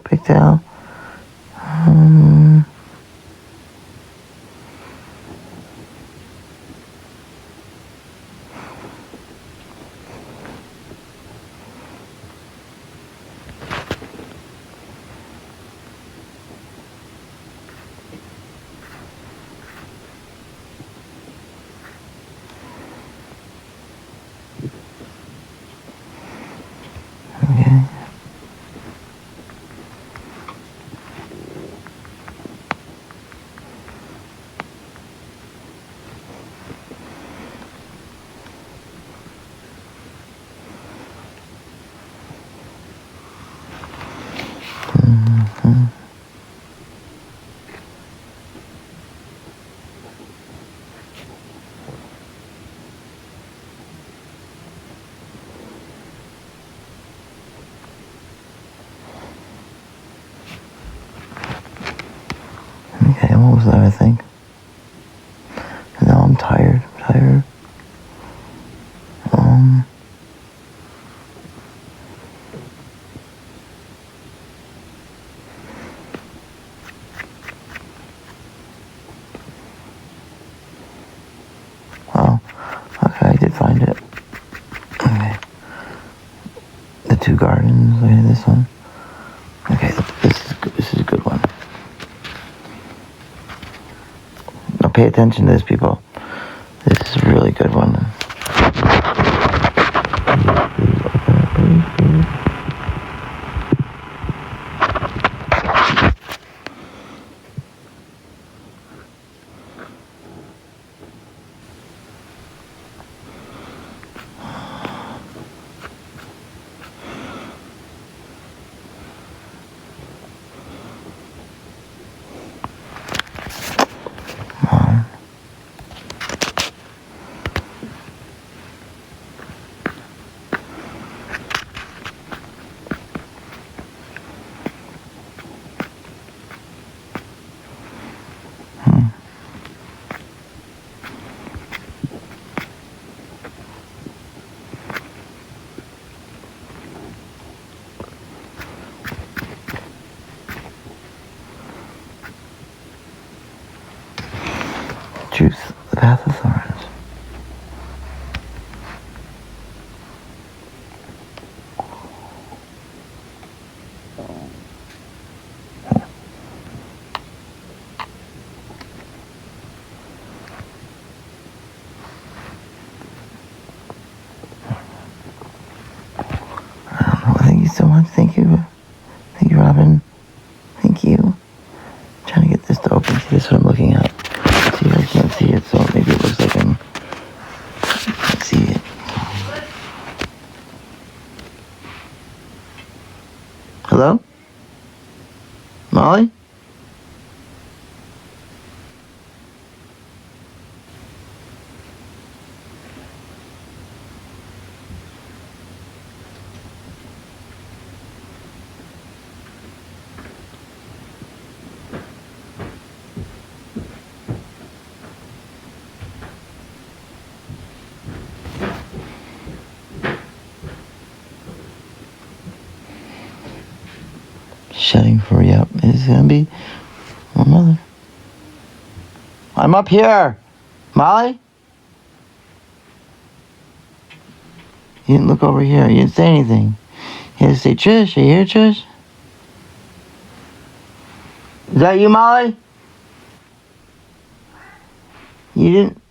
pigtail. Okay. Okay, I'm almost there, I think. And now I'm tired. Well, okay, I did find it. Okay. The two gardens, look at this one. Okay, this is a good one. Now pay attention to this, people. This is a really good one. Choose the path of thorns. Thank you so much. Thank you. Thank you, Robin. Thank you. Trying to get this to open. See, this is what I'm looking at. See, I can't see it, so maybe it looks like I can't see it. Hello? Molly? Shedding for, yep, it's gonna be my mother. I'm up here! Molly? You didn't look over here. You didn't say anything. You didn't say, Trish, are you here, Trish? Is that you, Molly? You didn't...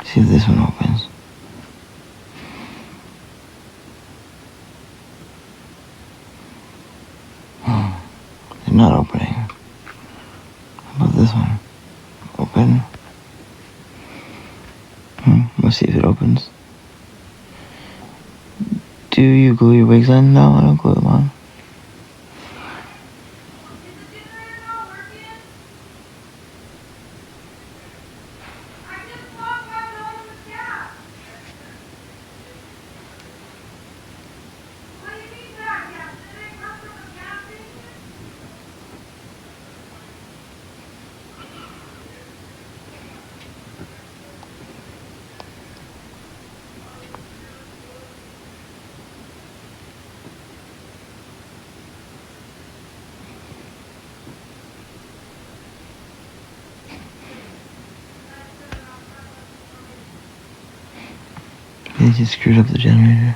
See if this one opens. They're not opening. How about this one? Open. Let's see if it opens. Do you glue your wigs on? No, I don't glue them on. They just screwed up the generator.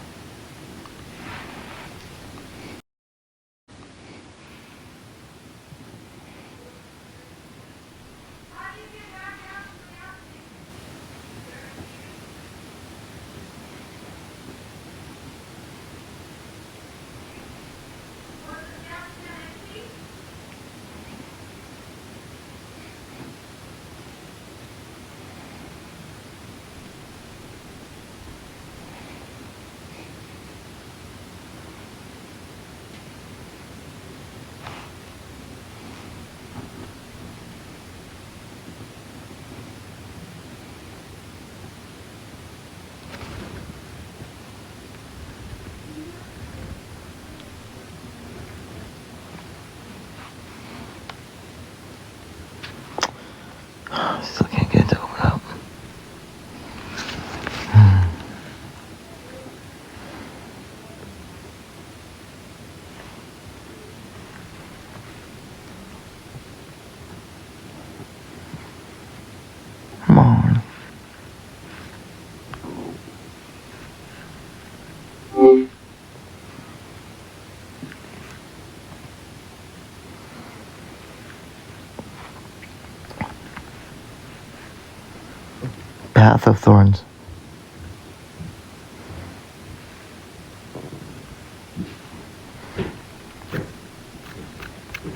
Still can't get it to open up. Come on. Path of Thorns.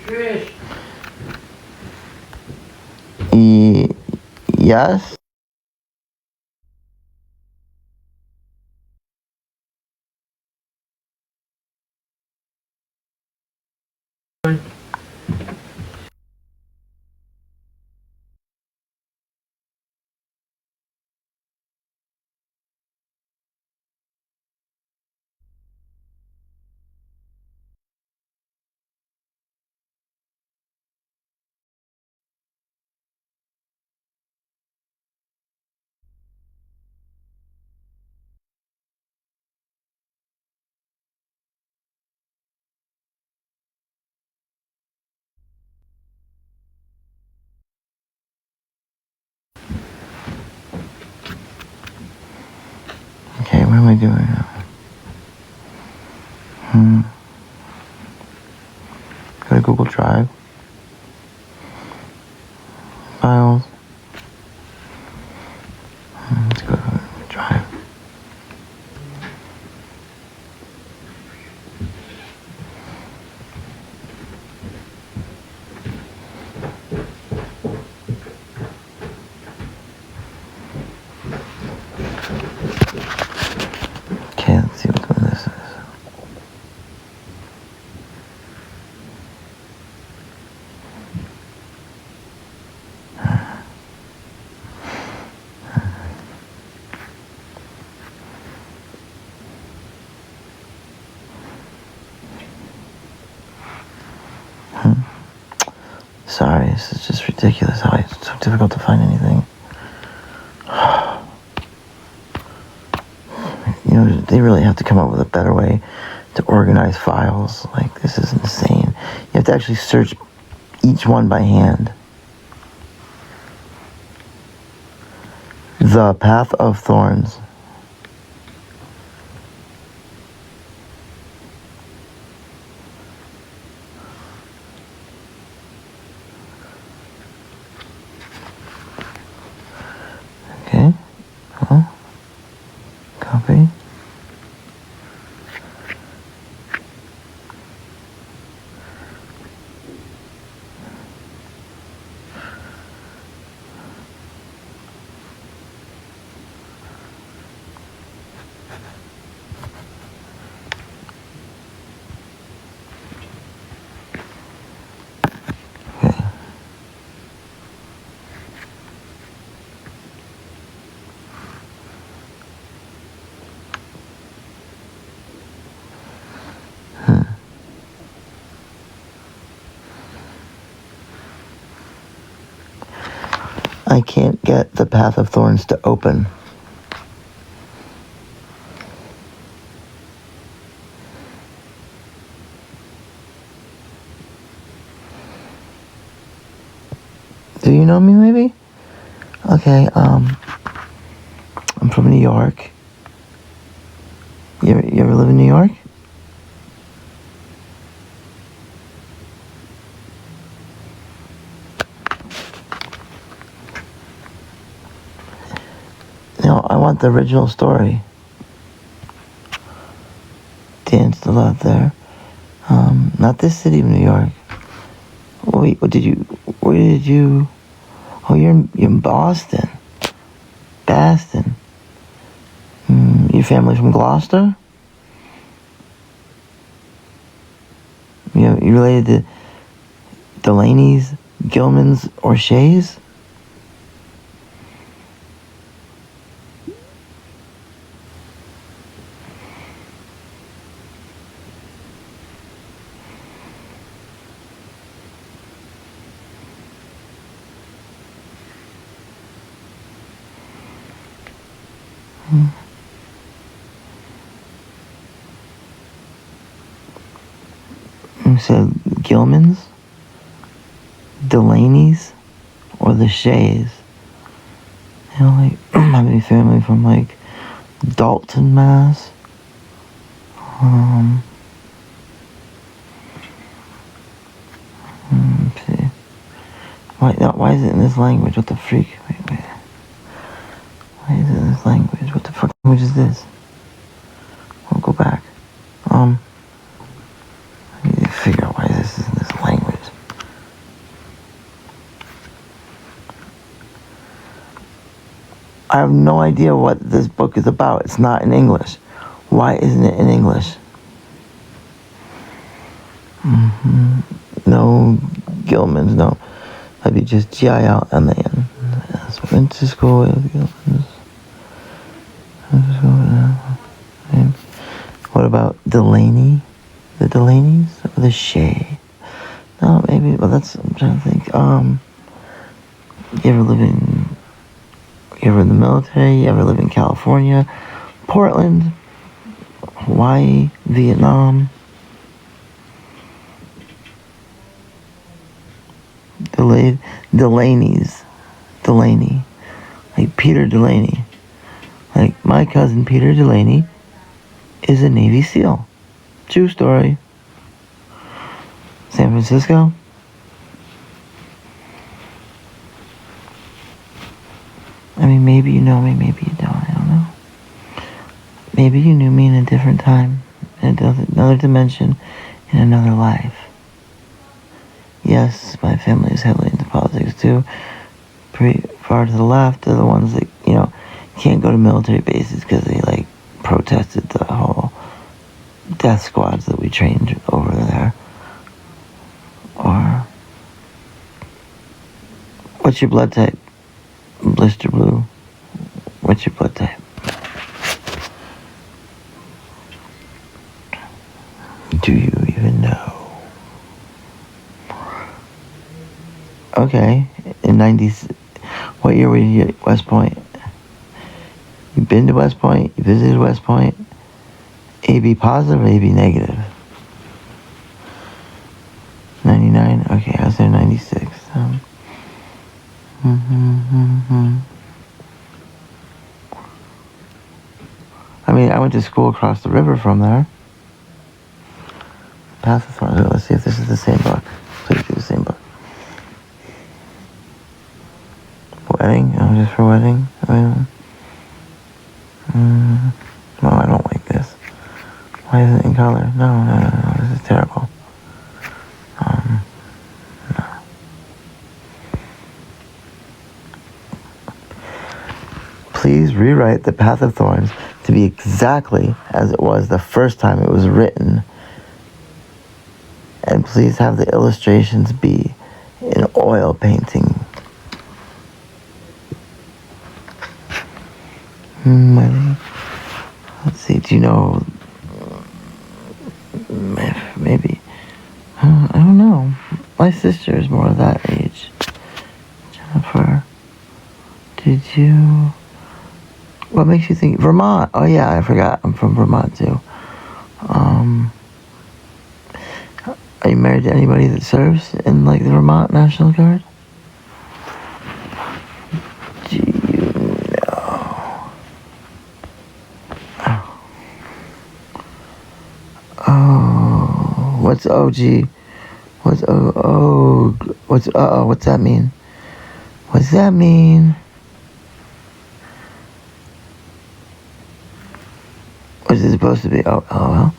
Trish. Yes? Okay, what am I doing now? Go to Google Drive. Files. Let's go to Drive. Okay, let's see what one this is. Sorry, this is just ridiculous how it's so difficult to find anything. You know, they really have to come up with a better way to organize files. Like, this is insane. You have to actually search each one by hand. The Path of Thorns. Okay. Well, copy. Okay. I can't get the Path of Thorns to open. Do you know me, maybe? Okay, I'm from New York. live in New York? No, I want the original story. Dan's still out there. Not this city of New York. Wait, where did you, oh, you're in Boston. Baston. Your family from Gloucester? You related to Delaney's, Gilman's, or Shays? You said Gilman's, Delaney's, or the Shays? You know, like, my family from, like, Dalton, Mass. Let's see. Why is it in this language? What the freak? Wait. Why is it in this language? What the fuck language is this? I'll go back. I need to figure out why this is in this language. I have no idea what this book is about. It's not in English. Why isn't it in English? No Gilman's, no. That'd be just Gilman. So I went to school with Gilman's. What about Delaney? The Delaneys? Or the Shay? No, maybe, well, I'm trying to think. You ever in the military? You ever live in California? Portland? Hawaii? Vietnam? Delaney. Like Peter Delaney. Like, my cousin Peter Delaney is a Navy SEAL. True story. San Francisco? I mean, maybe you know me, maybe you don't, I don't know. Maybe you knew me in a different time, in another dimension, in another life. Yes, my family is heavily into politics too. Pretty far to the left are the ones that, can't go to military bases because they, protested the whole death squads that we trained over there. Or, what's your blood type? Blister blue. What's your blood type? Do you even know? Okay, in 90s, what year were you at West Point? You've been to West Point? You visited West Point? AB positive or AB negative? 99? Okay, I was there in 96. I mean, I went to school across the river from there. Path of Thorns. Let's see if this is the same book. Please be the same book. Wedding? Oh, just for wedding? No, I don't like this. Why is it in color? No, this is terrible. No. Please rewrite The Path of Thorns to be exactly as it was the first time it was written. And please have the illustrations be in oil painting. Let's see, do you know, maybe, I don't know. My sister is more of that age. Jennifer, what makes you think, Vermont? Oh yeah, I forgot, I'm from Vermont too. Are you married to anybody that serves in, the Vermont National Guard? Do you know? Oh, what's OG? What's what's that mean? What's that mean? What's it supposed to be? Oh, LOL.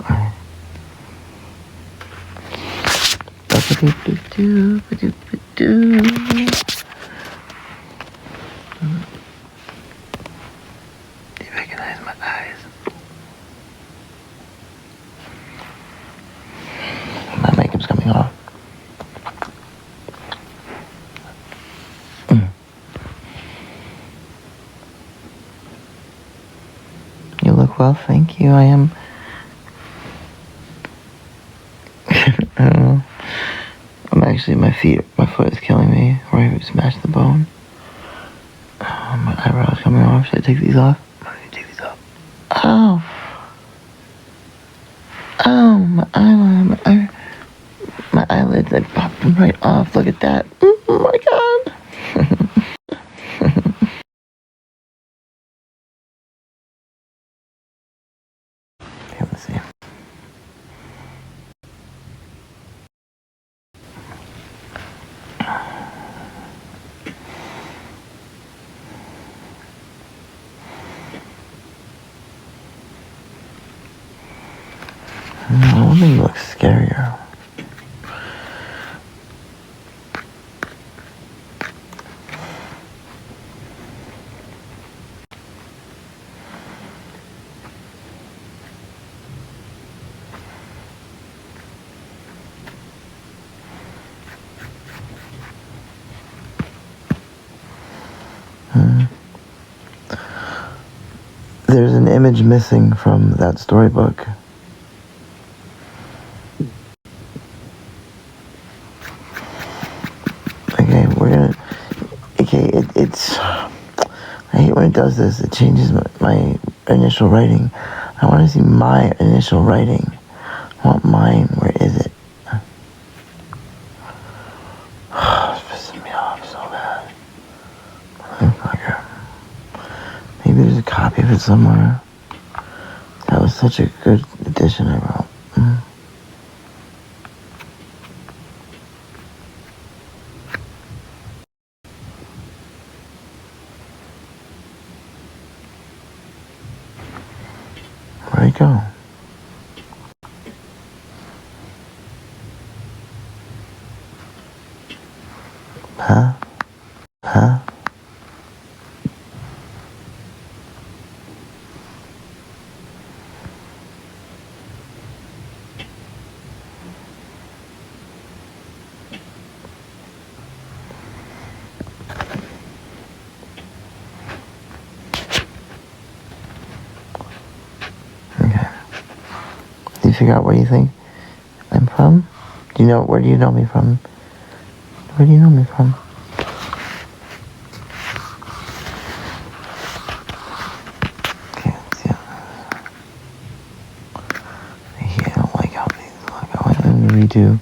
Okay. Do you recognize my eyes? My makeup's coming off. You look well, thank you. I am. I don't know. I'm actually, my foot is killing me. Where I smashed the bone. My eyebrow's coming off. Should I take these off? I'm gonna take these off. Ow! Ow! My eyelids, I popped them right off. Look at that. Oh my god! Okay, let's see. No, one thing looks scarier. There's an image missing from that storybook. Okay, it's... I hate when it does this. It changes my initial writing. I want to see my initial writing. I want mine. Where is it? It's pissing me off so bad. Motherfucker. Maybe there's a copy of it somewhere. That was such a good edition I wrote. Where'd it go? Huh? Huh? Okay. Do you figure out where you think I'm from? Where do you know me from? Where do you know me from? Okay, let's see. I don't like how these look. I want them to redo.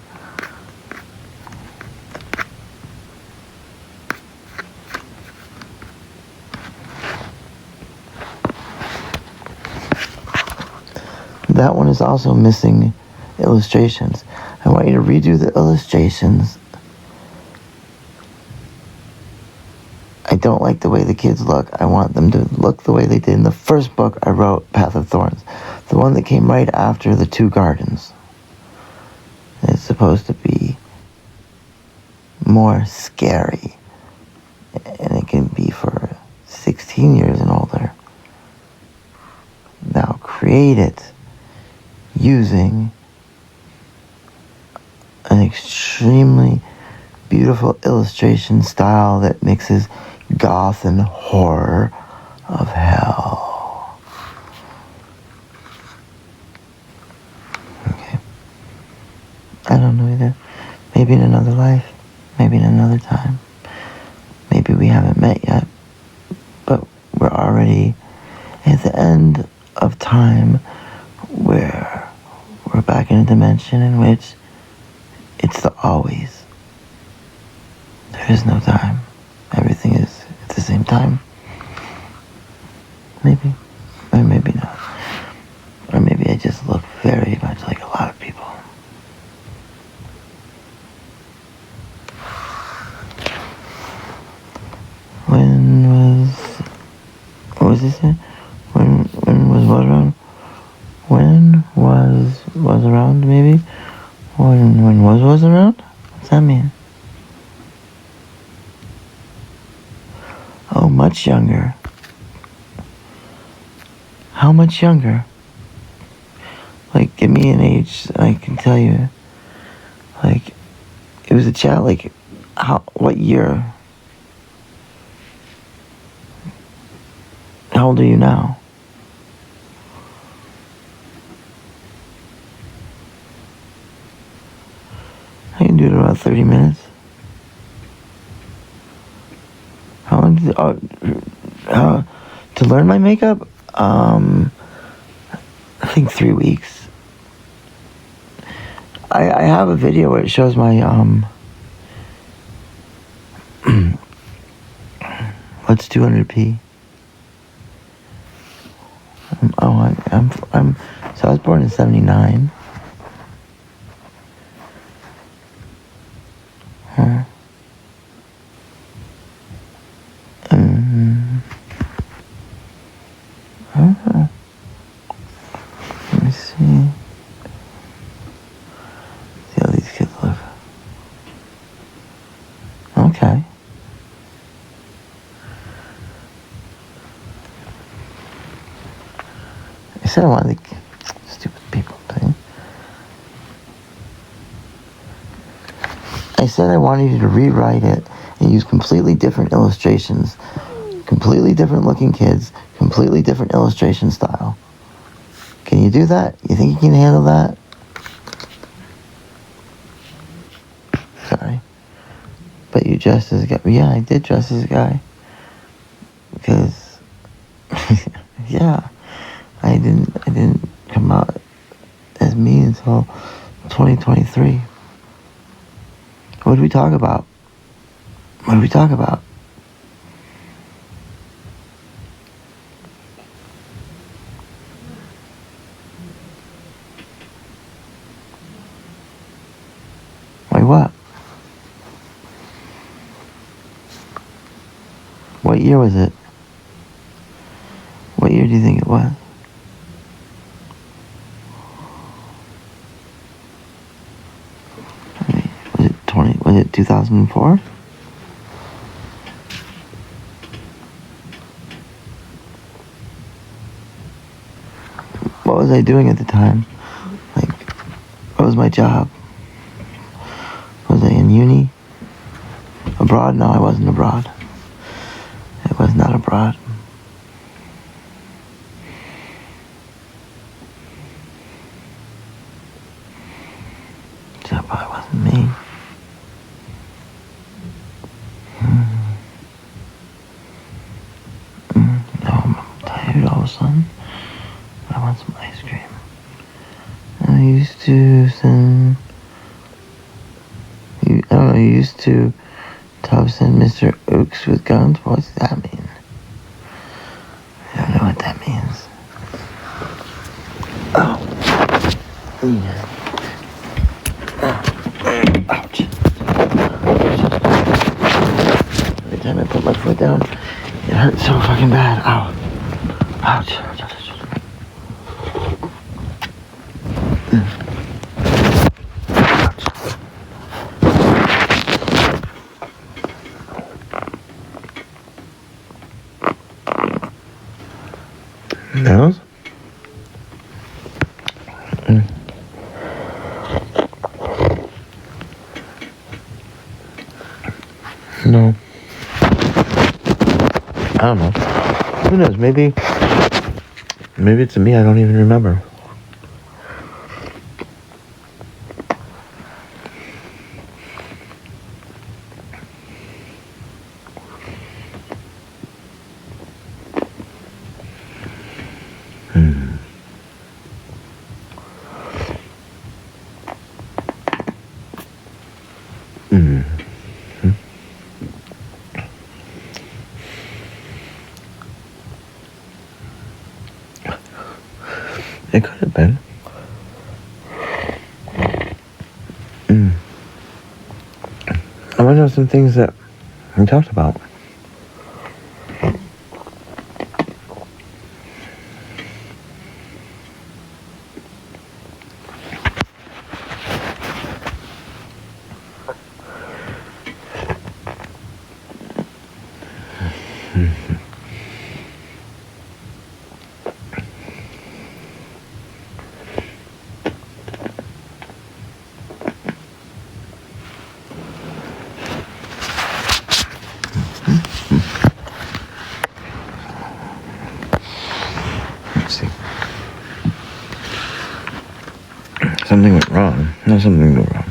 That one is also missing illustrations. I want you to redo the illustrations. I don't like the way the kids look. I want them to look the way they did in the first book I wrote, Path of Thorns. The one that came right after The Two Gardens. It's supposed to be more scary. And it can be for 16 years and older. Now create it using an extremely beautiful illustration style that mixes goth and horror of hell. Okay. I don't know either. Maybe in another life. Maybe in another time. Maybe we haven't met yet. But we're already at the end of time where we're back in a dimension in which it's the always. There is no time. Everything is at the same time. Maybe. Or maybe not. Or maybe I just look very much like a lot of people. What was this? When was what around? When was around, maybe? When was around? What's that mean? Oh, much younger. How much younger? Like, give me an age, I can tell you. Like, it was a chat, like, what year? How old are you now? I can do it in about 30 minutes. How long to learn my makeup? I think 3 weeks. I have a video where it shows my, what's 200p? So I was born in 79. Huh. Let me see. See how these kids look. Okay. I said I wanted the stupid people thing. I said I wanted you to rewrite it and use completely different illustrations, completely different looking kids, completely different illustration style. Can you do that? You think you can handle that? Sorry. But you dressed as a guy. Yeah, I did dress as a guy. Because, yeah, I didn't come out as me until 2023. What did we talk about? What did we talk about? Wait, what? What year was it? What year do you think it was? Was it 2004? What was I doing at the time? Like, what was my job? Was I in uni? Abroad? No, I wasn't abroad. I was not abroad. So that probably wasn't me. No, I'm tired all of a sudden. I want some ice cream. I used to send... you used to send Mr. Oaks with guns? What does that mean? I don't know what that means. Oh. Yeah. Ouch. Every time I put my foot down, it hurts so fucking bad. Ow. Ouch. Nose? No. I don't know. Who knows? Maybe it's me. I don't even remember. It could have been. I want to know some things that we talked about. Let's see. Something went wrong. No, something went wrong.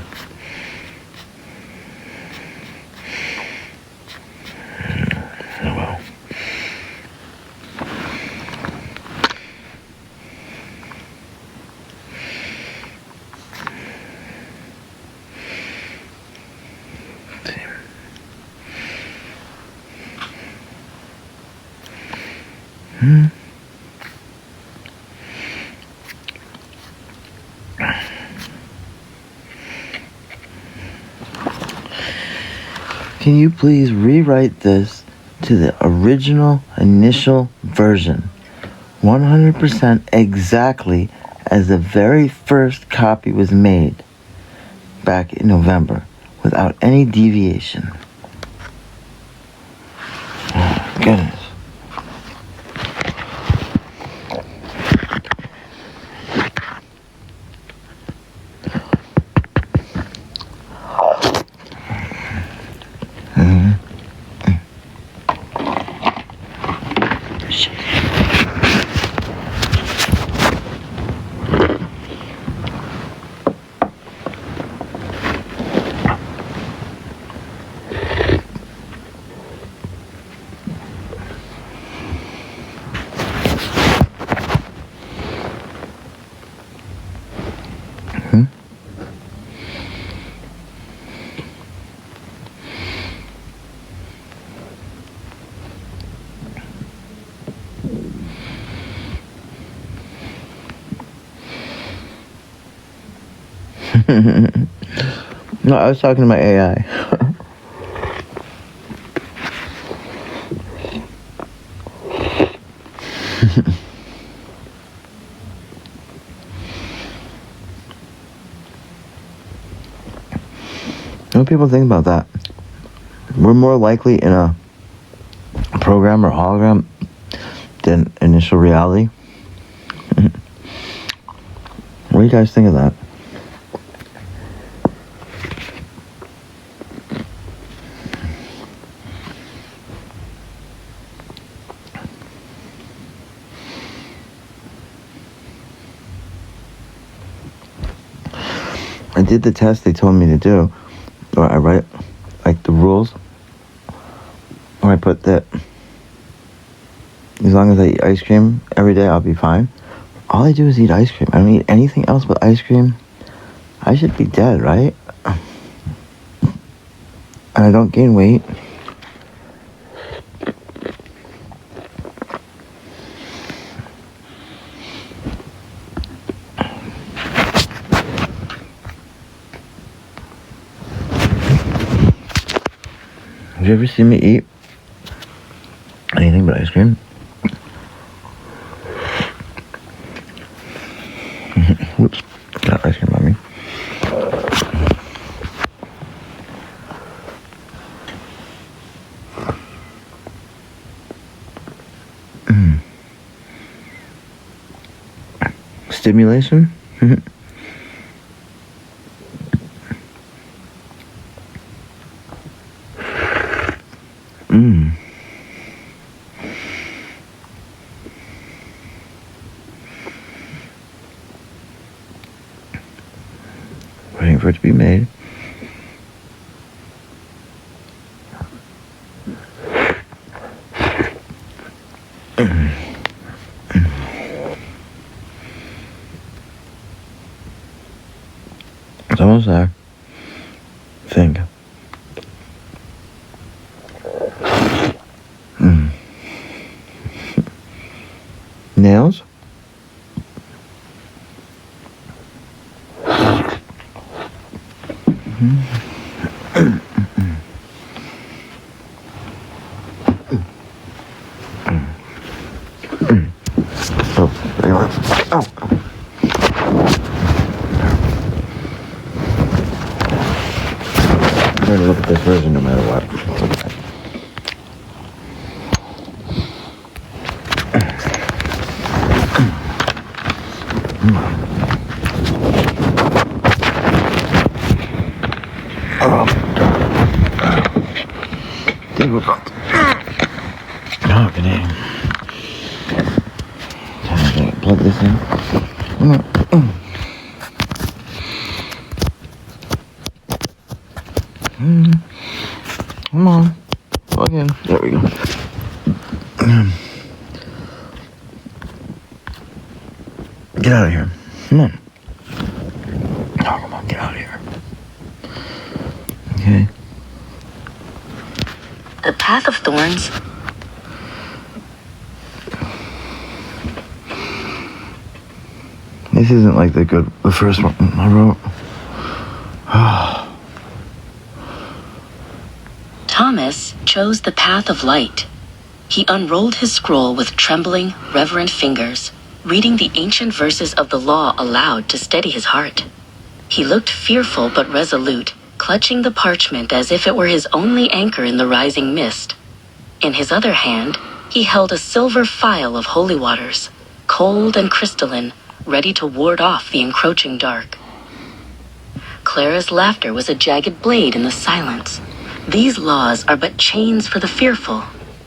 Oh well. Let's see. Can you please rewrite this to the original initial version? 100% exactly as the very first copy was made back in November without any deviation. Oh, goodness. No, I was talking to my AI. What do people think about that? We're more likely in a program or hologram than initial reality. What do you guys think of that? I did the test they told me to do, or I write like the rules, or I put that as long as I eat ice cream every day, I'll be fine. All I do is eat ice cream. I don't eat anything else but ice cream. I should be dead, right? And I don't gain weight. Have you ever seen me eat anything but ice cream? Whoops, got ice cream on me. Stimulation? Waiting for it to be made. It's almost there. Think. Nails? going to look at this version no matter what. Difficult. Okay. Time to plug this in. Come on. Plug in. There we go. Get out of here. Come on. Oh, come on. Get out of here. Okay. The Path of Thorns. This isn't like the first one I wrote. Thomas chose the path of light. He unrolled his scroll with trembling, reverent fingers, reading the ancient verses of the law aloud to steady his heart. He looked fearful but resolute, clutching the parchment as if it were his only anchor in the rising mist. In his other hand, he held a silver phial of holy waters, cold and crystalline, ready to ward off the encroaching dark. Clara's laughter was a jagged blade in the silence. "These laws are but chains for the fearful,"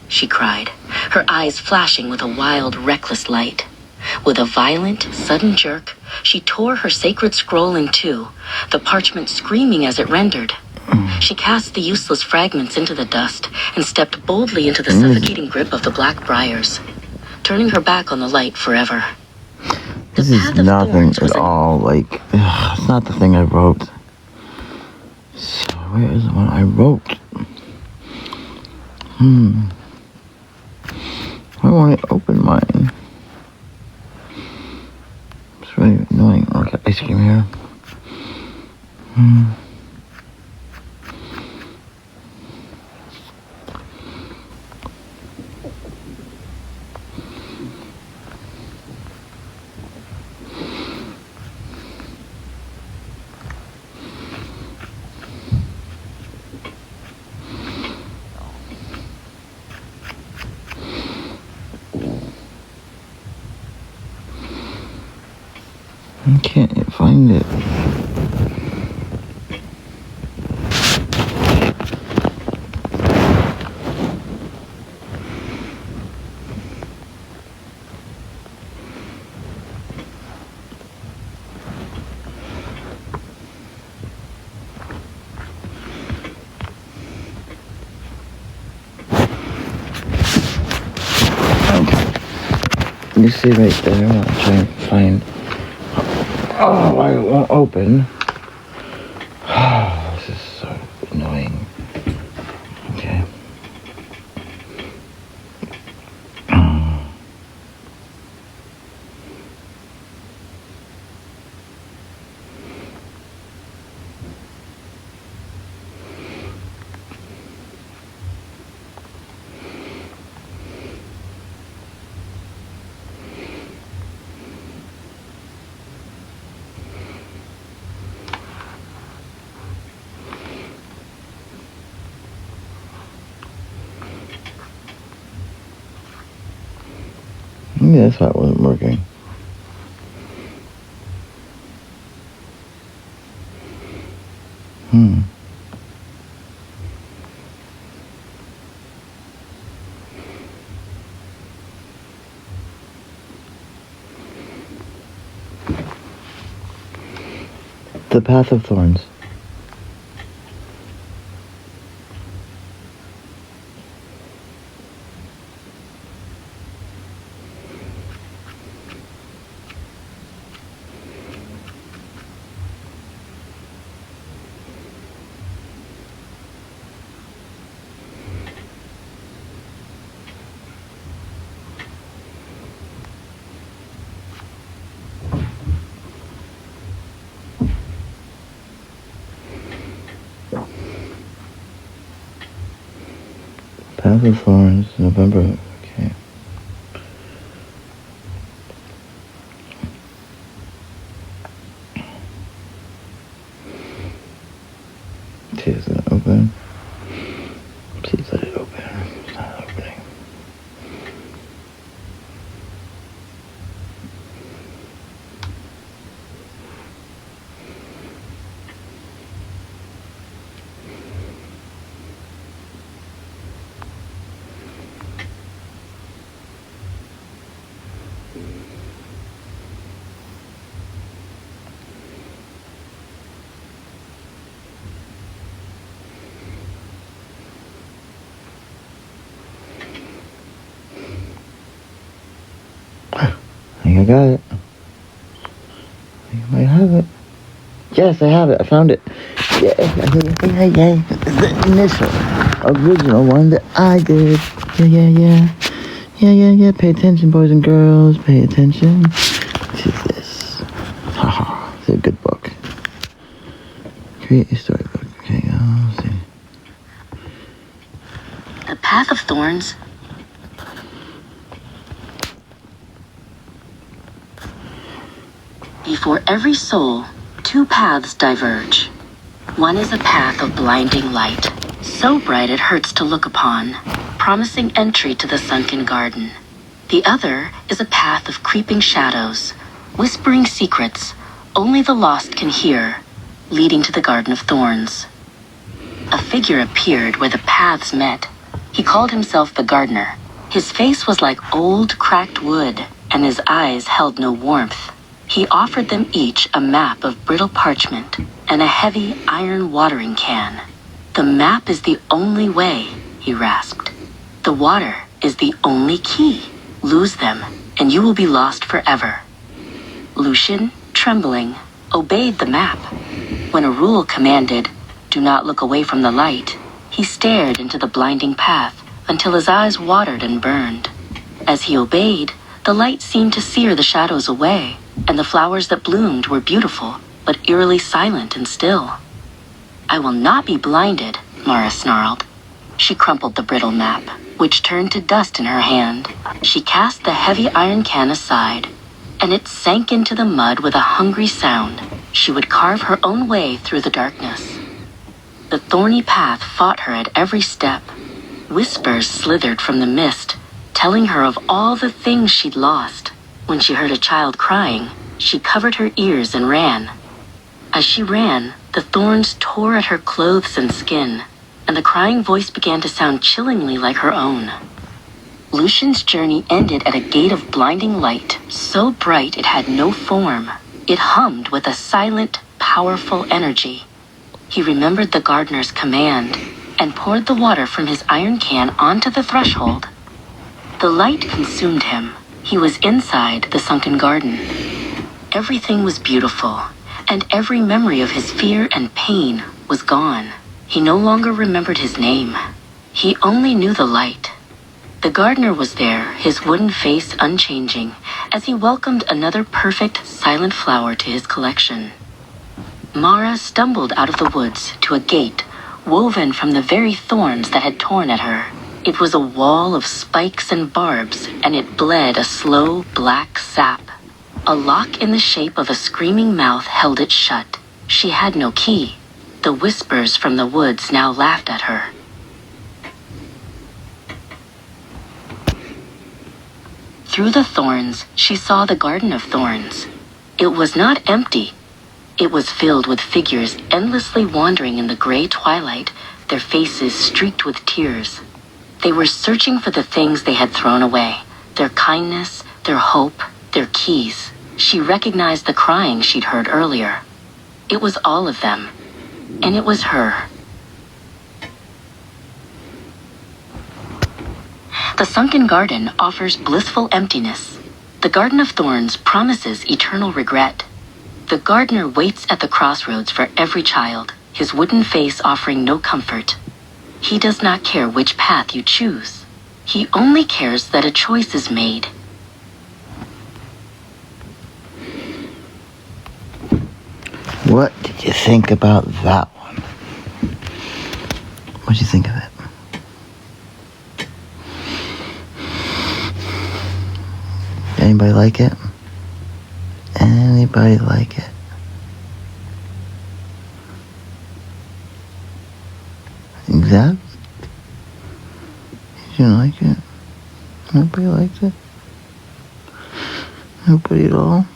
she cried, her eyes flashing with a wild, reckless light. With a violent, sudden jerk, she tore her sacred scroll in two, the parchment screaming as it rendered. She cast the useless fragments into the dust and stepped boldly into the suffocating grip of the black briars, turning her back on the light forever. This is nothing at all like... it's not the thing I wrote. So where is the one I wrote? I want to open mine. It's really annoying. Look at ice cream here. I can't find it. Okay. You see right there, I'll try and find... Oh, I won't open. This is so annoying. Okay. Maybe that's why it wasn't working. The Path of Thorns. Path of Thorns, November. Okay. see, is it open? Please let it open. It's not opening. I think I got it. I think I might have it. Yes, I have it. I found it. Yeah. The initial, original one that I did. Yeah. Pay attention, boys and girls. Pay attention to this. Haha. It's a good book. Create a storybook. Okay, let's see. The Path of Thorns. Before every soul, two paths diverge. One is a path of blinding light, so bright it hurts to look upon, promising entry to the sunken garden. The other is a path of creeping shadows, whispering secrets only the lost can hear, leading to the Garden of Thorns. A figure appeared where the paths met. He called himself the gardener. His face was like old, cracked wood, and his eyes held no warmth. He offered them each a map of brittle parchment and a heavy iron watering can. The map is the only way, he rasped. The water is the only key. Lose them, and you will be lost forever. Lucian, trembling, obeyed the map. When a rule commanded, "Do not look away from the light," he stared into the blinding path until his eyes watered and burned. As he obeyed, the light seemed to sear the shadows away, and the flowers that bloomed were beautiful, but eerily silent and still. "I will not be blinded," Mara snarled. She crumpled the brittle map, which turned to dust in her hand. She cast the heavy iron can aside, and it sank into the mud with a hungry sound. She would carve her own way through the darkness. The thorny path fought her at every step. Whispers slithered from the mist, telling her of all the things she'd lost. When she heard a child crying, she covered her ears and ran. As she ran, the thorns tore at her clothes and skin, and the crying voice began to sound chillingly like her own. Lucian's journey ended at a gate of blinding light, so bright it had no form. It hummed with a silent, powerful energy. He remembered the gardener's command and poured the water from his iron can onto the threshold. The light consumed him. He was inside the sunken garden. Everything was beautiful, and every memory of his fear and pain was gone. He no longer remembered his name. He only knew the light. The gardener was there, his wooden face unchanging, as he welcomed another perfect, silent flower to his collection. Mara stumbled out of the woods to a gate woven from the very thorns that had torn at her. It was a wall of spikes and barbs, and it bled a slow, black sap. A lock in the shape of a screaming mouth held it shut. She had no key. The whispers from the woods now laughed at her. Through the thorns, she saw the Garden of Thorns. It was not empty. It was filled with figures endlessly wandering in the gray twilight, their faces streaked with tears. They were searching for the things they had thrown away, their kindness, their hope, their keys. She recognized the crying she'd heard earlier. It was all of them, and it was her. The sunken garden offers blissful emptiness. The Garden of Thorns promises eternal regret. The gardener waits at the crossroads for every child, his wooden face offering no comfort. He does not care which path you choose. He only cares that a choice is made. What did you think about that one? What did you think of it? Anybody like it? Anybody like it? Exactly. You didn't like it. Nobody liked it. Nobody at all.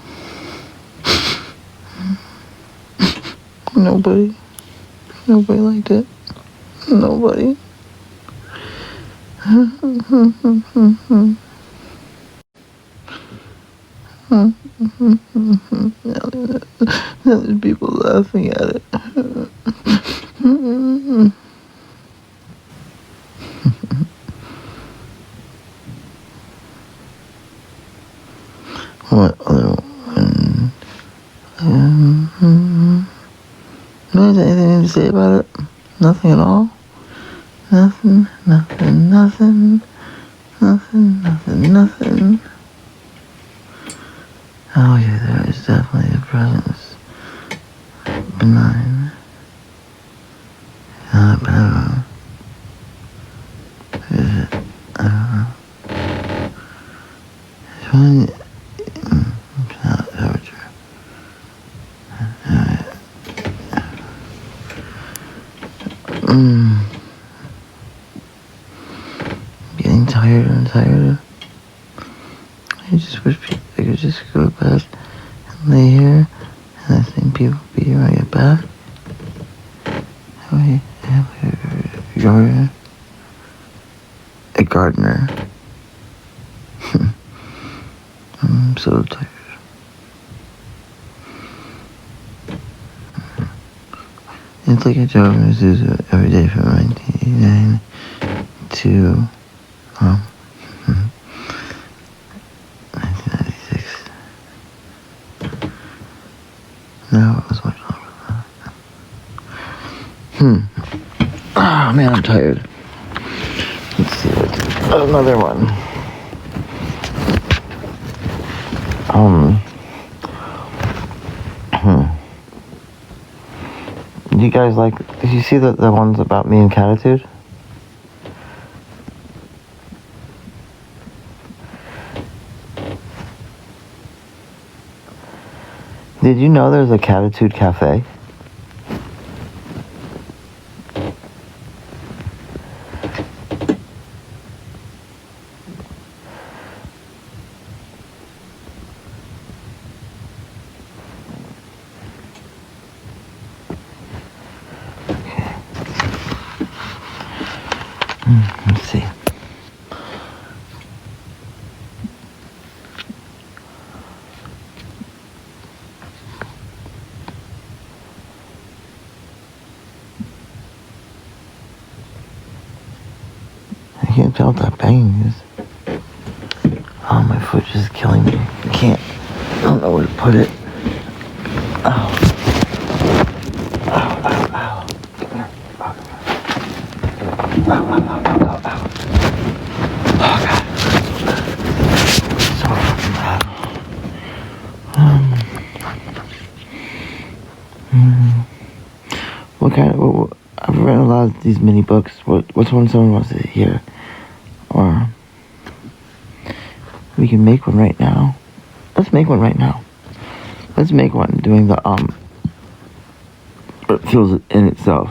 Nobody. Nobody liked it. Nobody. Now there's people laughing at it. What other one? No, is there anything to say about it? Nothing at all? Nothing. Oh yeah, there is definitely a presence. Benign. But I don't know. Is it? I don't know. It's one. It's not ever true. Getting tired and tired. I just wish I could just go to bed and lay here, and I think people will be here when I get back. You're a gardener. I'm so tired. It's like a job in Azusa every day from 1989 to 1996. No, it was much longer than that. Oh man, I'm tired. Let's see what's another one. Do you guys like? Did you see the ones about me and Catitude? Did you know there's a Catitude Cafe? Let's see. I can't tell what that banging is. Oh, my foot is killing me. I can't. I don't know where to put it. Ow. Ow, ow, ow. Come here. Ow, come here. Ow, ow, ow, ow, ow, ow. Oh, God. So fucking bad. What kind of... I've read a lot of these mini books. What's one someone wants to hear? Or... we can make one right now. Let's make one right now. Let's make one doing the, it feels in itself.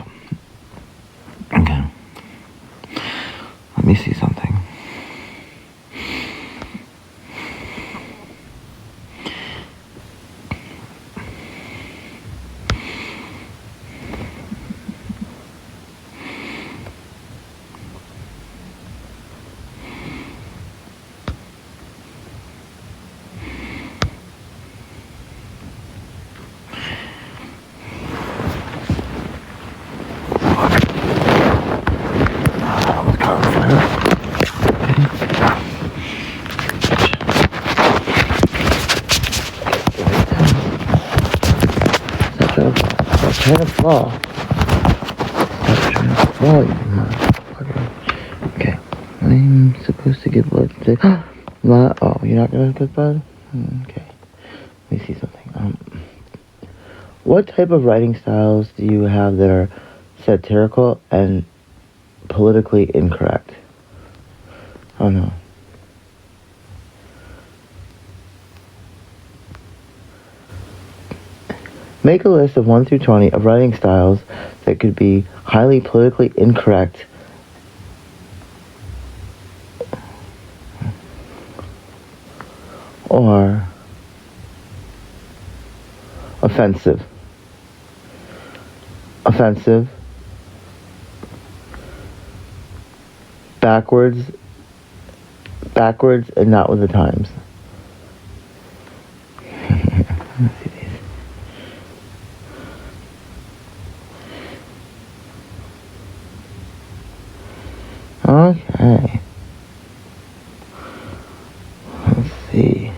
Okay. Let me see something. Trying to fall. Stop trying to fall, you motherfucker. Okay. I'm supposed to get blood today. Oh, you're not gonna get blood? Okay. Let me see something. What type of writing styles do you have that are satirical and politically incorrect? Oh no. Make a list of 1 through 20 of writing styles that could be highly politically incorrect or offensive. Offensive, backwards and not with the times. Let's see these. Okay. Let's see.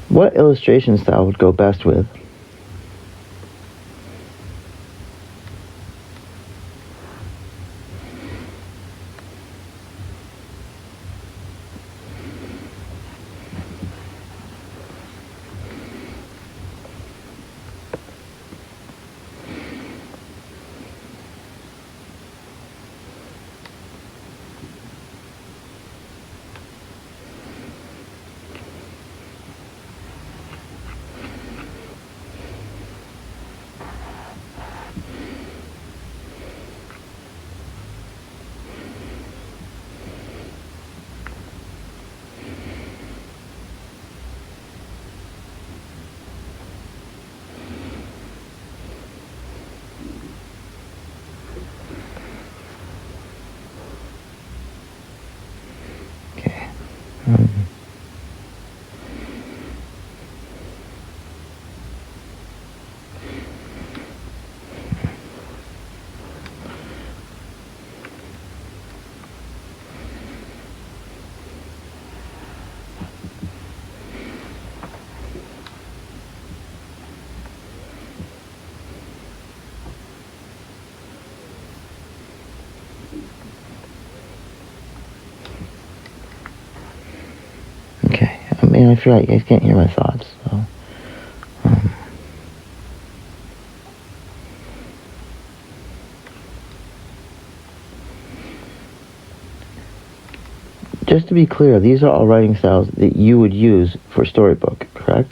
What illustration style would go best with? Okay. Okay. I mean, I feel like you guys can't hear my thoughts, so. Just to be clear, these are all writing styles that you would use for storybook, correct?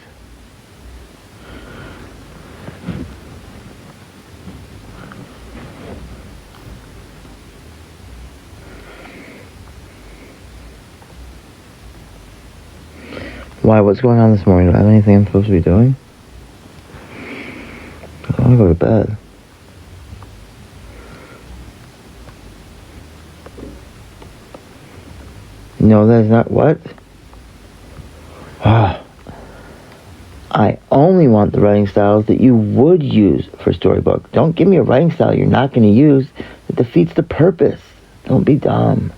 Why? What's going on this morning? Do I have anything I'm supposed to be doing? I want to go to bed. No, that is not what? I only want the writing styles that you would use for storybook. Don't give me a writing style you're not going to use. It defeats the purpose. Don't be dumb.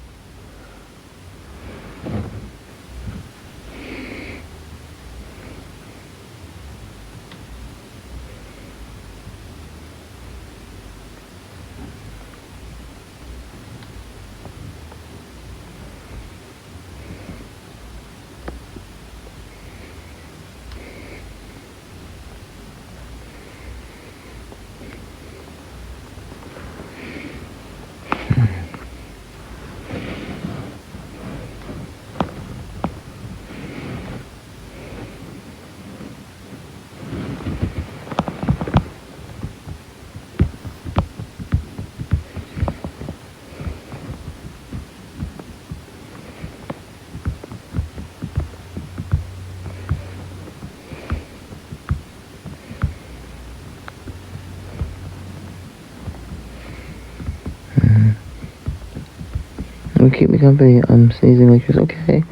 It'll keep me company. I'm sneezing like this. Okay.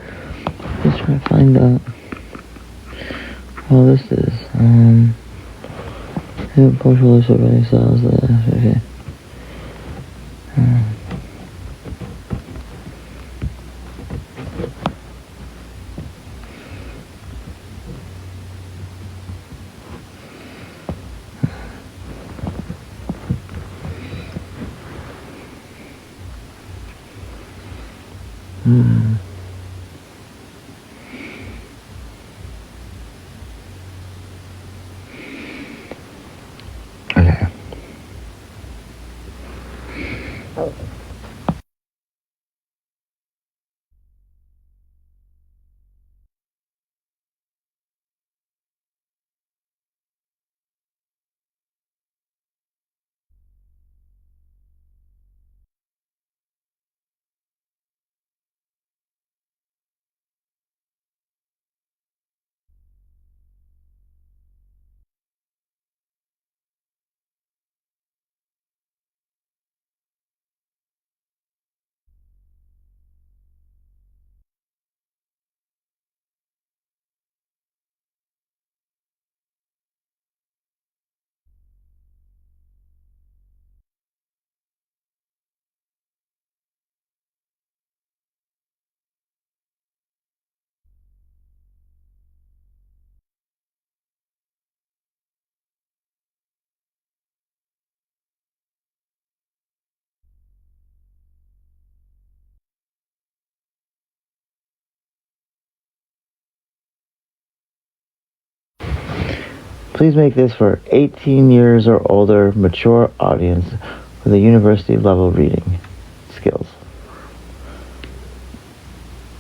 Just trying to find out how this is. Partial list of writing styles. Okay. Okay. Please make this for 18 years or older, mature audience with a university level reading skills.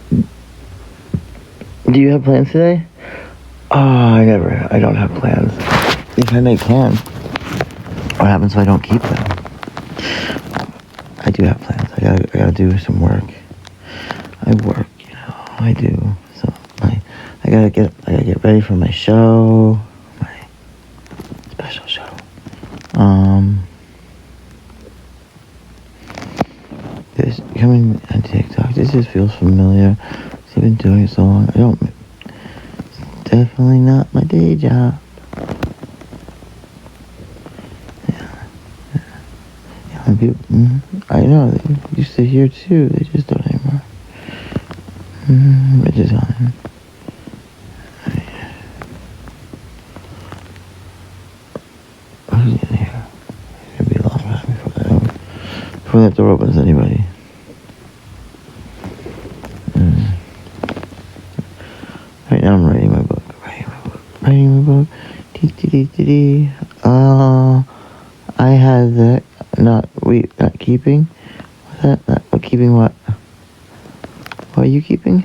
Do you have plans today? Oh, I don't have plans. If I make plans, what happens if I don't keep them? I do have plans. I gotta do some work. I work, I do. So I gotta get ready for my show, my special show. This coming on TikTok. This just feels familiar. I've been doing it so long. It's definitely not my day job. I know, they used to hear too, they just don't anymore. Bitches on him. Who's in here? It's gonna be a long time before that door opens anybody. Right now I'm writing my book. I had that. Not keeping? What's that? Not keeping what? What are you keeping?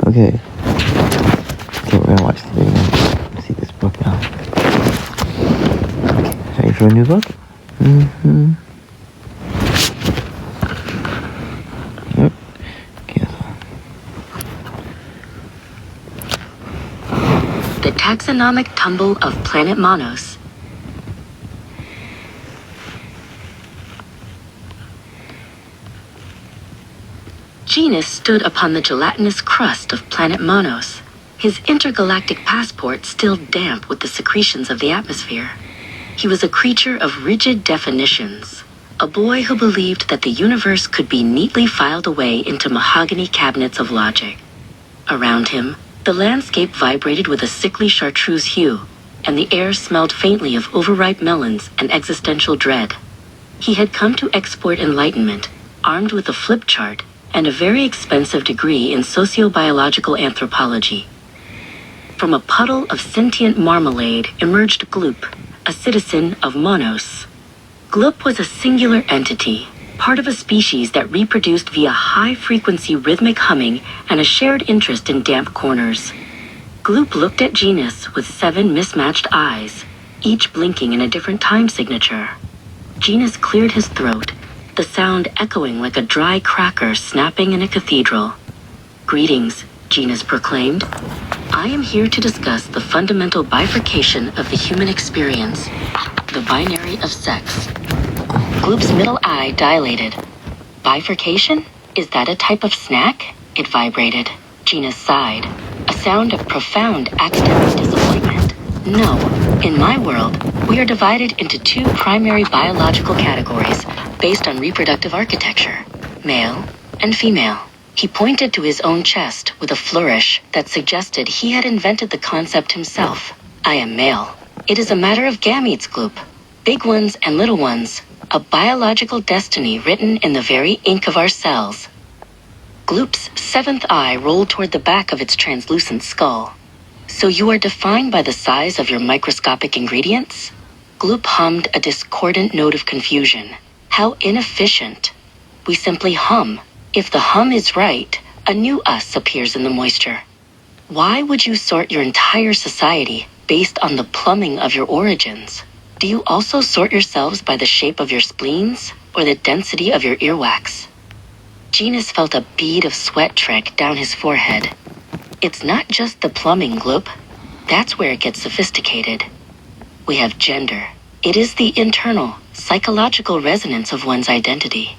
Okay, we're gonna watch the video. See this book now. Okay, ready for a new book? Yep. Cancel. The Taxonomic Tumble of Planet Monos. Genus stood upon the gelatinous crust of planet Monos, his intergalactic passport still damp with the secretions of the atmosphere. He was a creature of rigid definitions, a boy who believed that the universe could be neatly filed away into mahogany cabinets of logic. Around him, the landscape vibrated with a sickly chartreuse hue, and the air smelled faintly of overripe melons and existential dread. He had come to export enlightenment, armed with a flip chart and a very expensive degree in sociobiological anthropology. From a puddle of sentient marmalade emerged Gloop, a citizen of Monos. Gloop was a singular entity, part of a species that reproduced via high-frequency rhythmic humming and a shared interest in damp corners. Gloop looked at Genus with 7 mismatched eyes, each blinking in a different time signature. Genus cleared his throat, the sound echoing like a dry cracker snapping in a cathedral. "Greetings," Genus proclaimed. "I am here to discuss the fundamental bifurcation of the human experience, the binary of sex." Gloop's middle eye dilated. "Bifurcation? Is that a type of snack?" It vibrated. Genus sighed, a sound of profound accidental disappointment. "No. In my world, we are divided into 2 primary biological categories based on reproductive architecture, male and female." He pointed to his own chest with a flourish that suggested he had invented the concept himself. "I am male. It is a matter of gametes, Gloop. Big ones and little ones, a biological destiny written in the very ink of our cells." Gloop's 7th eye rolled toward the back of its translucent skull. "So you are defined by the size of your microscopic ingredients?" Gloop hummed a discordant note of confusion. "How inefficient. We simply hum. If the hum is right, a new us appears in the moisture. Why would you sort your entire society based on the plumbing of your origins? Do you also sort yourselves by the shape of your spleens or the density of your earwax?" Genus felt a bead of sweat trick down his forehead. "It's not just the plumbing, Gloop. That's where it gets sophisticated. We have gender. It is the internal, psychological resonance of one's identity.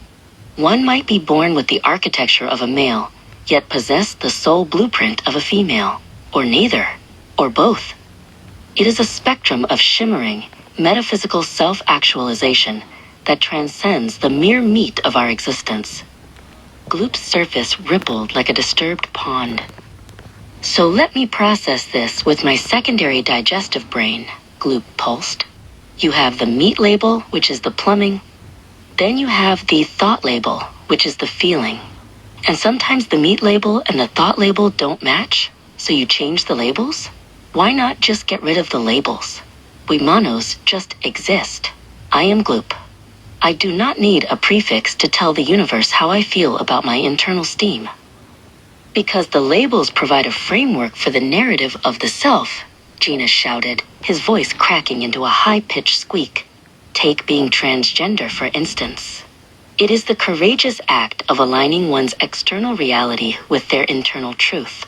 One might be born with the architecture of a male, yet possess the sole blueprint of a female, or neither, or both. It is a spectrum of shimmering, metaphysical self-actualization that transcends the mere meat of our existence. Gloop's surface rippled like a disturbed pond. So let me process this with my secondary digestive brain, Gloop pulsed. You have the meat label, which is the plumbing. Then you have the thought label, which is the feeling. And sometimes the meat label and the thought label don't match, so you change the labels? Why not just get rid of the labels? We monos just exist. I am Gloop. I do not need a prefix to tell the universe how I feel about my internal steam. Because the labels provide a framework for the narrative of the self, Genus shouted, his voice cracking into a high-pitched squeak. Take being transgender, for instance. It is the courageous act of aligning one's external reality with their internal truth.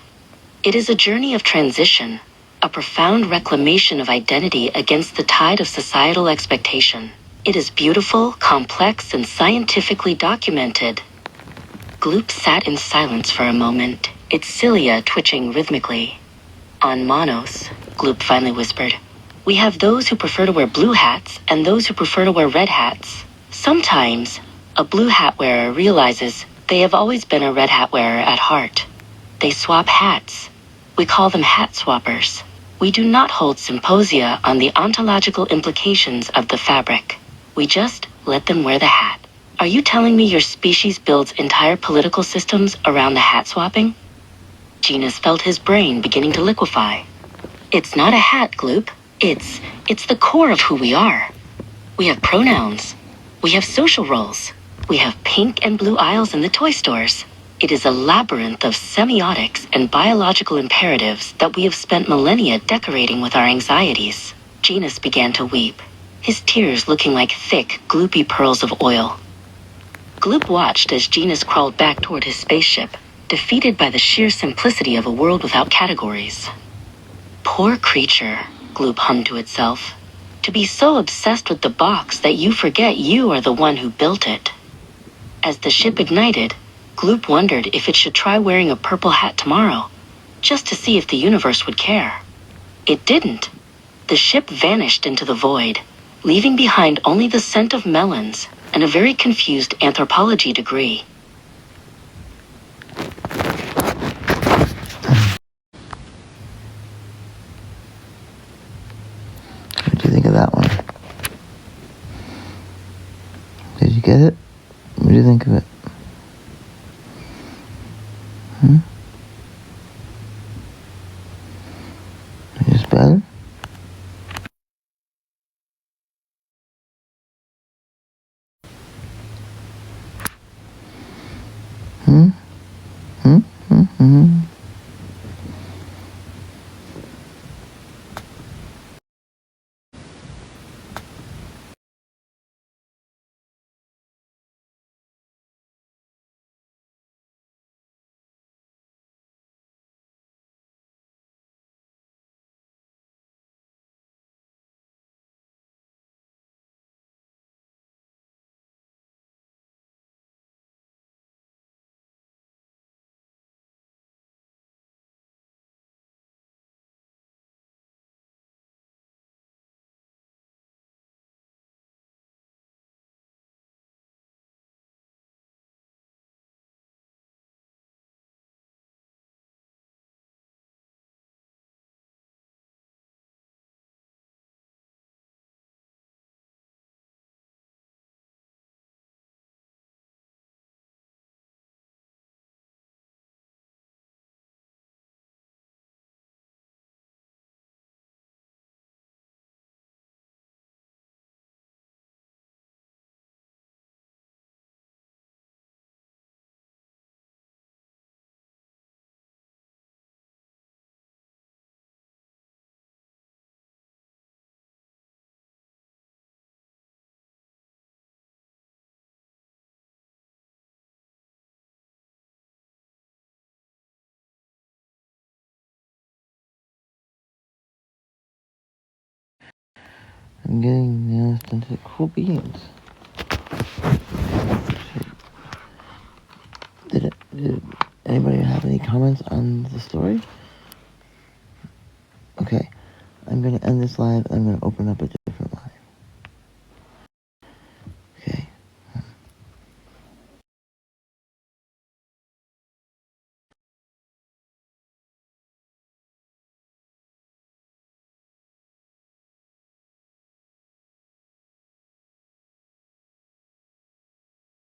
It is a journey of transition, a profound reclamation of identity against the tide of societal expectation. It is beautiful, complex, and scientifically documented. Gloop sat in silence for a moment, its cilia twitching rhythmically. On Monos, Gloop finally whispered, we have those who prefer to wear blue hats and those who prefer to wear red hats. Sometimes, a blue hat wearer realizes they have always been a red hat wearer at heart. They swap hats. We call them hat swappers. We do not hold symposia on the ontological implications of the fabric. We just let them wear the hat. Are you telling me your species builds entire political systems around the hat swapping? Genus felt his brain beginning to liquefy. It's not a hat, Gloop. It's the core of who we are. We have pronouns. We have social roles. We have pink and blue aisles in the toy stores. It is a labyrinth of semiotics and biological imperatives that we have spent millennia decorating with our anxieties. Genus began to weep, his tears looking like thick, gloopy pearls of oil. Gloop watched as Genus crawled back toward his spaceship, defeated by the sheer simplicity of a world without categories. Poor creature, Gloop hummed to itself. To be so obsessed with the box that you forget you are the one who built it. As the ship ignited, Gloop wondered if it should try wearing a purple hat tomorrow, just to see if the universe would care. It didn't. The ship vanished into the void, leaving behind only the scent of melons and a very confused anthropology degree. What do you think of that one? Did you get it? What do you think of it? Is it better? I'm getting asked into cool beans. Did anybody have have any comments on the story? Okay, I'm going to end this live. I'm going to open up a